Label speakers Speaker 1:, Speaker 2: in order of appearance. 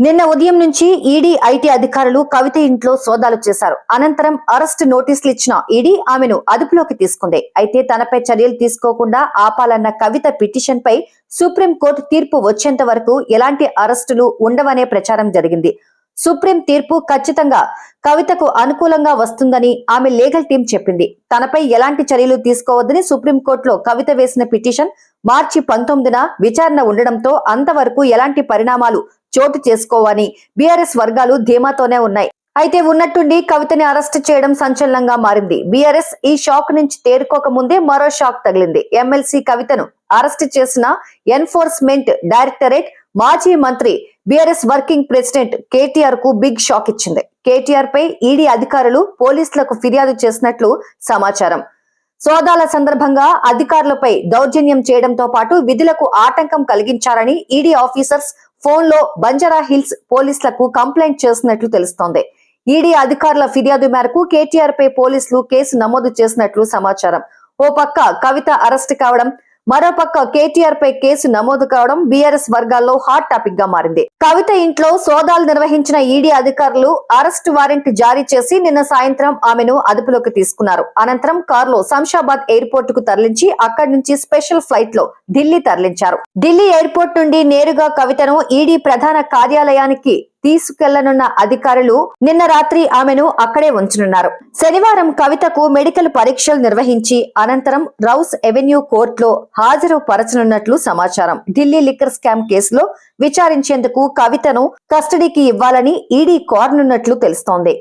Speaker 1: నిన్న ఉదయం నుంచి ఈడీ ఐటీ అధికారులు కవిత ఇంట్లో సోదాలు చేశారు. అనంతరం అరెస్ట్ నోటీసులు ఇచ్చిన ఈడీ ఆమెను అదుపులోకి తీసుకుంది. అయితే తనపై చర్యలు తీసుకోకుండా ఆపాలన్న కవిత పిటిషన్ పై సుప్రీంకోర్టు తీర్పు వచ్చేంత వరకు ఎలాంటి అరెస్టులు ఉండవనే ప్రచారం జరిగింది. సుప్రీం తీర్పు ఖచ్చితంగా కవితకు అనుకూలంగా వస్తుందని ఆమె లీగల్ టీం చెప్పింది. తనపై ఎలాంటి చర్యలు తీసుకోవద్దని సుప్రీంకోర్టులో కవిత వేసిన పిటిషన్ మార్చి 19న విచారణ ఉండడంతో అంతవరకు ఎలాంటి పరిణామాలు చోటు చేసుకోవని బీఆర్ఎస్ వర్గాలు ధీమాతోనే ఉన్నాయి. అయితే ఉన్నట్టుండి కవితని అరెస్ట్ చేయడం సంచలనంగా మారింది. బీఆర్ఎస్ ఈ షాక్ నుంచి తేరుకోక ముందే మరో షాక్ తగిలింది. ఎమ్మెల్సీ కవితను అరెస్ట్ చేసిన ఎన్ఫోర్స్మెంట్ డైరెక్టరేట్ మాజీ మంత్రి బీఆర్ఎస్ వర్కింగ్ ప్రెసిడెంట్ కేటీఆర్ కు బిగ్ షాక్ ఇచ్చింది. కేటీఆర్ పై ఈడీ అధికారులు పోలీసులకు ఫిర్యాదు చేసినట్లు సమాచారం. సోదాల సందర్భంగా అధికారులపై దౌర్జన్యం చేయడంతో పాటు విధులకు ఆటంకం కలిగించారని ఈడీ ఆఫీసర్స్ ఫోన్ లో బంజారా హిల్స్ పోలీసులకు కంప్లైంట్ చేసినట్లు తెలుస్తోంది. ఈడీ అధికారుల ఫిర్యాదు మేరకు కేటీఆర్ పై పోలీసులు కేసు నమోదు చేసినట్లు సమాచారం. ఓ పక్క కవిత అరెస్ట్ కావడం, మరోపక్క కేటీఆర్ పై కేసు నమోదు కావడం బీఆర్ఎస్ వర్గాల్లో హాట్ టాపిక్ గా మారింది. కవిత ఇంట్లో సోదాలు నిర్వహించిన ఈడీ అధికారులు అరెస్ట్ వారెంట్ జారీ చేసి నిన్న సాయంత్రం ఆమెను అదుపులోకి తీసుకున్నారు. అనంతరం కారులో శంషాబాద్ ఎయిర్పోర్ట్ కు తరలించి అక్కడి నుంచి స్పెషల్ ఫ్లైట్ లో ఢిల్లీ తరలించారు. ఢిల్లీ ఎయిర్పోర్ట్ నుండి నేరుగా కవితను ఈడీ ప్రధాన కార్యాలయానికి తీసుకెళ్లనున్న అధికారులు నిన్న రాత్రి ఆమెను అక్కడే ఉంచనున్నారు. శనివారం కవితకు మెడికల్ పరీక్షలు నిర్వహించి అనంతరం రౌస్ ఎవెన్యూ కోర్టులో హాజరు పరచనున్నట్లు సమాచారం. ఢిల్లీ లిక్కర్ స్కామ్ కేసులో విచారించేందుకు కవితను కస్టడీకి ఇవ్వాలని ఈడీ కోరనున్నట్లు తెలుస్తోంది.